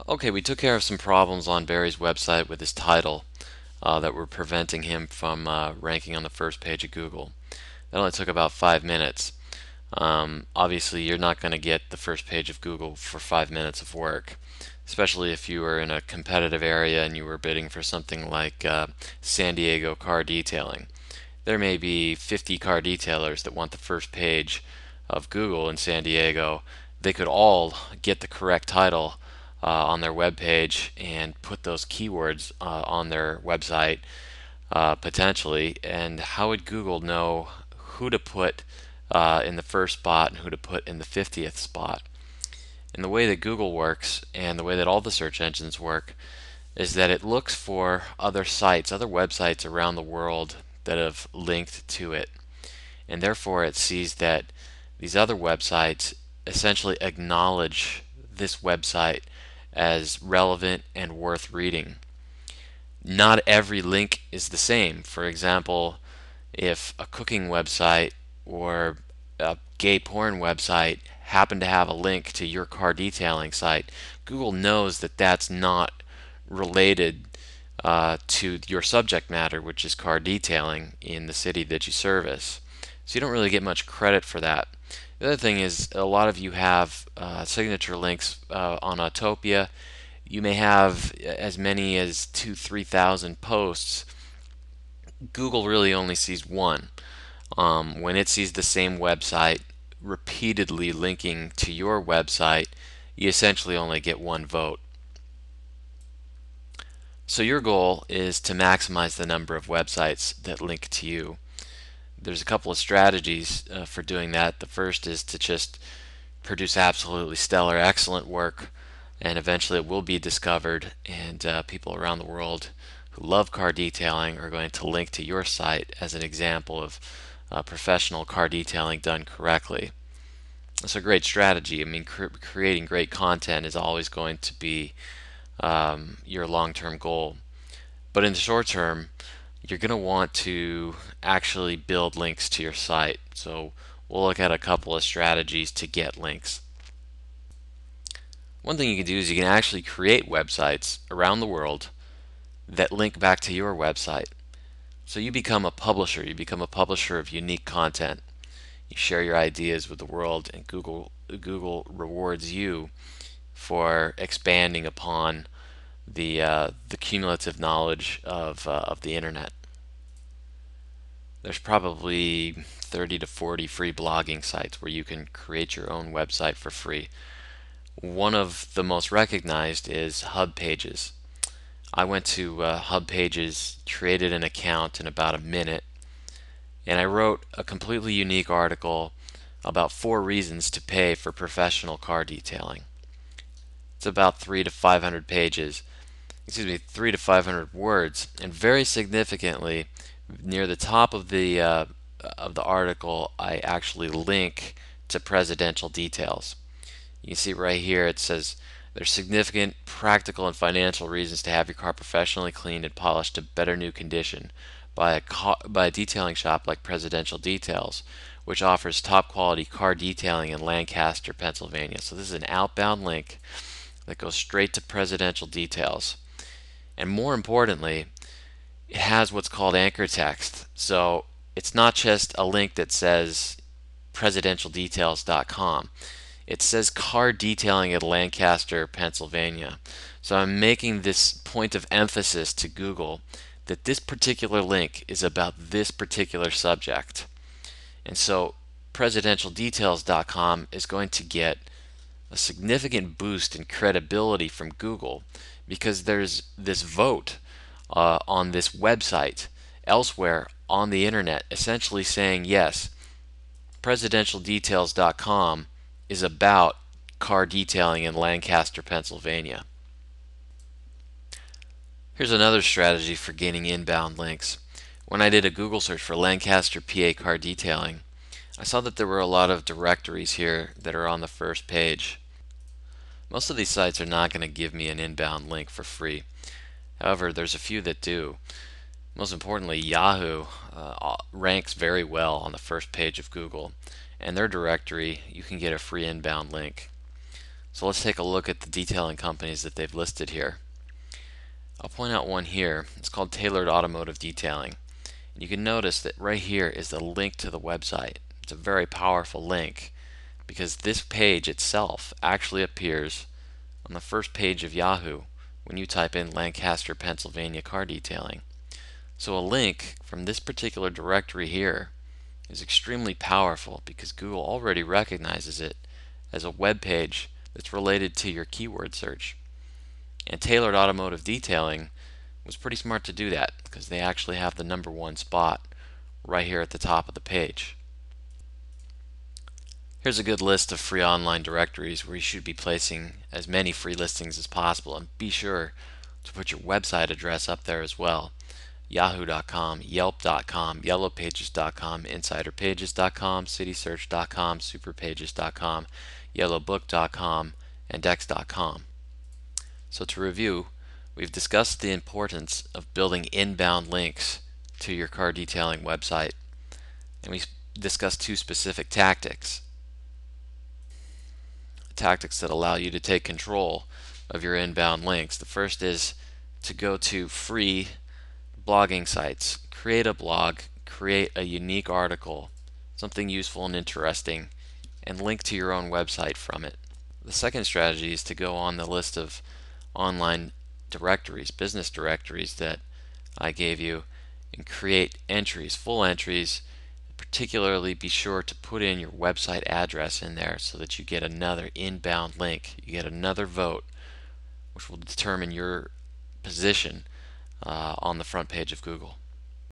Okay, we took care of some problems on Barry's website with his title that were preventing him from ranking on the first page of Google. That only took about 5 minutes. Obviously, you're not going to get the first page of Google for 5 minutes of work, especially if you were in a competitive area and you were bidding for something like San Diego car detailing. There may be 50 car detailers that want the first page of Google in San Diego. They could all get the correct title on their web page and put those keywords on their website potentially. And how would Google know who to put in the first spot and who to put in the 50th spot? And the way that Google works and the way that all the search engines work is that it looks for other sites, other websites around the world that have linked to it. And therefore, it sees that these other websites essentially acknowledge this website as relevant and worth reading. Not every link is the same. For example, if a cooking website or a gay porn website happen to have a link to your car detailing site, Google knows that that's not related to your subject matter, which is car detailing in the city that you service. So you don't really get much credit for that. The other thing is a lot of you have signature links on Autopia. You may have as many as 3,000 posts. Google really only sees one. When it sees the same website repeatedly linking to your website, you essentially only get one vote. So your goal is to maximize the number of websites that link to you. There's a couple of strategies for doing that. The first is to just produce absolutely stellar, excellent work, and eventually it will be discovered, and people around the world who love car detailing are going to link to your site as an example of professional car detailing done correctly. It's a great strategy. I mean, creating great content is always going to be your long-term goal. But in the short term, you're going to want to actually build links to your site. So we'll look at a couple of strategies to get links. One thing you can do is you can actually create websites around the world that link back to your website. So you become a publisher. You become a publisher of unique content. You share your ideas with the world, and Google rewards you for expanding upon the cumulative knowledge of the internet. There's probably 30 to 40 free blogging sites where you can create your own website for free. One of the most recognized is Hub Pages. I went to Hub Pages, created an account in about a minute, and I wrote a completely unique article about 4 reasons to pay for professional car detailing. It's about 3 to 500 pages, 3 to 500 words, and very significantly, near the top of the article, I actually link to presidential details. You can see right here it says there's significant practical and financial reasons to have your car professionally cleaned and polished to better new condition by a detailing shop like Presidential Details, which offers top quality car detailing in Lancaster, Pennsylvania. So this is an outbound link that goes straight to Presidential Details. And more importantly, it has what's called anchor text. So it's not just a link that says presidentialdetails.com. It says car detailing at Lancaster, Pennsylvania. So I'm making this point of emphasis to Google that this particular link is about this particular subject. And so presidentialdetails.com is going to get a significant boost in credibility from Google because there's this vote on this website elsewhere on the internet essentially saying yes, presidentialdetails.com is about car detailing in Lancaster, Pennsylvania. Here's another strategy for gaining inbound links. When I did a Google search for Lancaster, PA car detailing, I saw that there were a lot of directories here that are on the first page. Most of these sites are not going to give me an inbound link for free. However, there's a few that do. Most importantly, Yahoo ranks very well on the first page of Google, and their directory you can get a free inbound link. So let's take a look at the detailing companies that they've listed here. I'll point out one here. It's called Tailored Automotive Detailing. And you can notice that right here is the link to the website. It's a very powerful link because this page itself actually appears on the first page of Yahoo when you type in Lancaster, Pennsylvania car detailing. So a link from this particular directory here is extremely powerful because Google already recognizes it as a web page that's related to your keyword search. And Tailored Automotive Detailing was pretty smart to do that because they actually have the #1 spot right here at the top of the page. Here's a good list of free online directories where you should be placing as many free listings as possible, and be sure to put your website address up there as well. Yahoo.com, Yelp.com, YellowPages.com, InsiderPages.com, CitySearch.com, SuperPages.com, YellowBook.com, and Dex.com. So to review, we've discussed the importance of building inbound links to your car detailing website, and we discussed two specific tactics that allow you to take control of your inbound links. The first is to go to free blogging sites, create a blog, create a unique article, something useful and interesting, and link to your own website from it. The second strategy is to go on the list of online directories, business directories that I gave you, and create entries, full entries. Particularly be sure to put in your website address in there so that you get another inbound link. You get another vote, which will determine your position on the front page of Google.